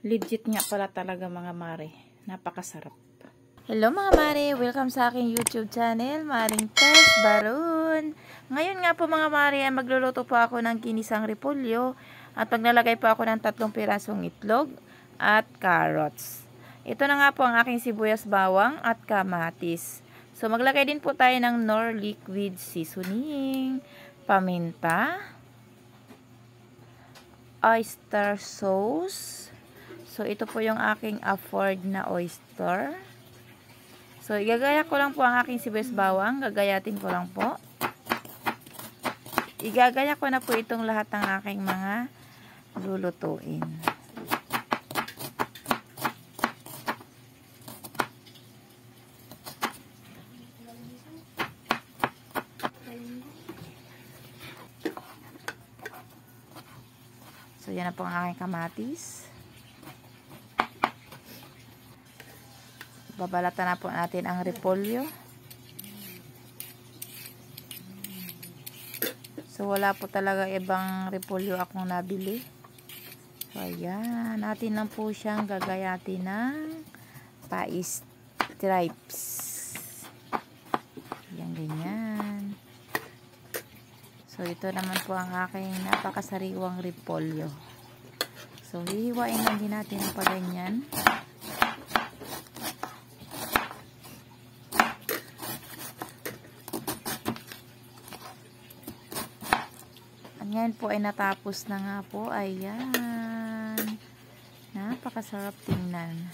Legit nga pala talaga mga mare. Napakasarap. Hello mga mare, welcome sa aking YouTube channel, Maring Tess Baron. Ngayon nga po mga mare, ay magluluto po ako ng ginisang repolyo at maglalagay po ako ng 3 pirasong itlog at carrots. Ito na nga po ang aking sibuyas bawang at kamatis. So maglagay din po tayo ng Knorr liquid seasoning, paminta, oyster sauce. So ito po yung aking afford na oyster. So, igagaya ko lang po ang aking sibuyas bawang. Gagayatin ko lang po. Igagaya ko na po itong lahat ng aking mga lulutuin. So, yan na po ang aking kamatis. Babalatan na po natin ang repolyo. So, wala po talaga ibang repolyo akong nabili. So, ayan. Natin lang po siyang gagayatin ng pa-stripes. Ayan, ganyan. So, ito naman po ang aking napakasariwang repolyo. So, hihiwain lang din natin ang paganyan. Ngayon po ay natapos na nga po. Ayan. Napakasarap tingnan.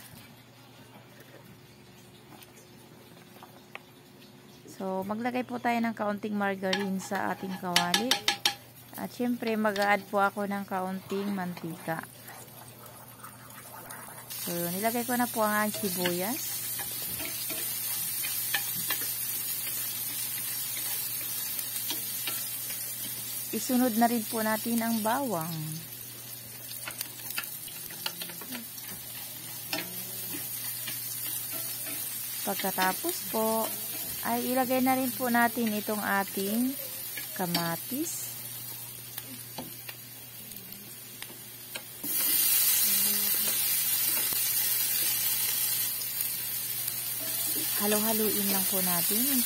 So, maglagay po tayo ng kaunting margarine sa ating kawali. At syempre, mag-a-add po ako ng kaunting mantika. So, nilagay ko na po ang aking sibuyas. Isunod na rin po natin ang bawang. Pagkatapos po, ay ilagay na rin po natin itong ating kamatis. Halo-haluin lang po natin.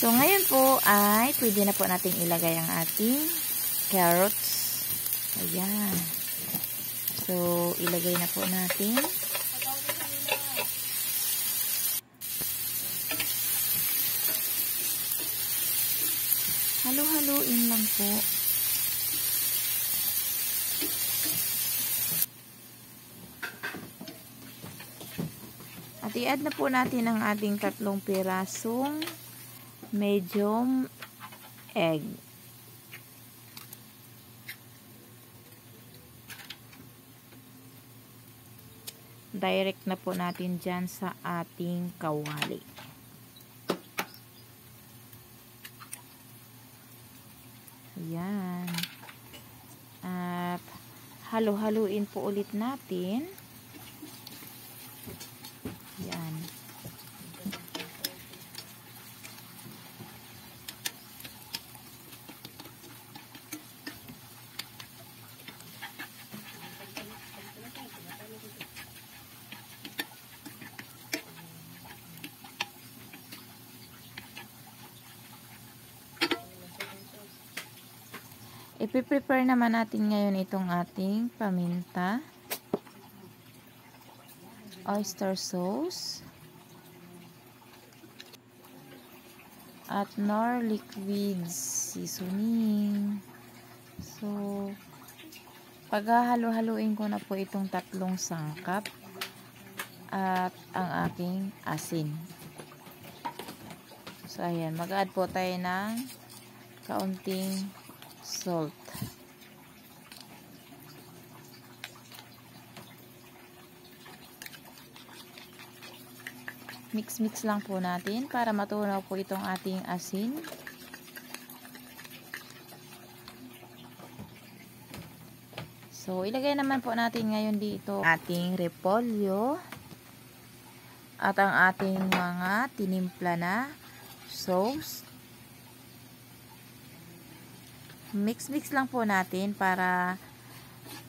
So, ngayon po ay pwede na po nating ilagay ang ating carrots. Ayan. So, ilagay na po natin. Halo-haluin lang po. At i-add na po natin ang ating 3 pirasong medium egg. Direct na po natin dyan sa ating kawali. Ayan. At halo-haluin po ulit natin. Ayan. Ipi-prepare naman natin ngayon itong ating paminta, oyster sauce, at Knorr liquid seasoning. So, paghahalo-haluin ko na po itong 3 sangkap at ang aking asin. So, ayan. Mag-add po tayo ng kaunting salt. Mix-mix lang po natin para matunaw po itong ating asin. So, ilagay naman po natin ngayon dito ating repolyo at ang ating mga tinimpla na sauce. Mix-mix lang po natin para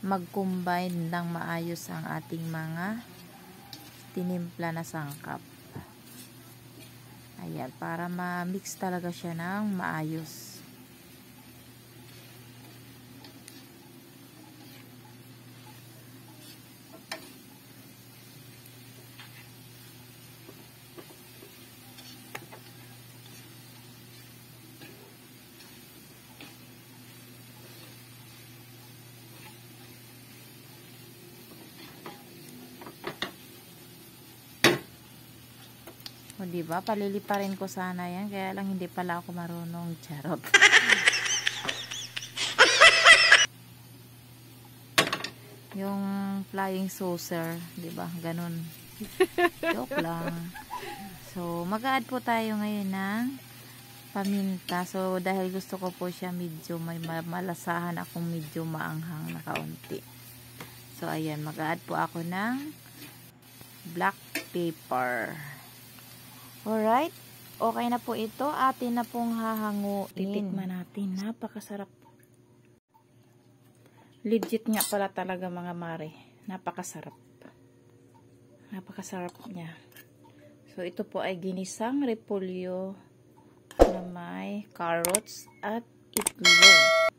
mag-combine ng maayos ang ating mga tinimpla na sangkap. Ayan, para ma-mix talaga siya ng maayos. O, diba? Paliliparin ko sana yan. Kaya lang hindi pala ako marunong. Charot. Yung flying saucer, diba? Ganun. Joke lang. So, mag-a-add po tayo ngayon ng paminta. So, dahil gusto ko po siya medyo may malasahan akong medyo maanghang na kaunti. So, ayan. Mag-a-add po ako ng black pepper. Alright, okay na po ito. Atin na pong hahanguin. Titikman natin. Napakasarap. Legit nga pala talaga mga mare. Napakasarap. Napakasarap niya. So, ito po ay ginisang repolyo na may carrots at itlog.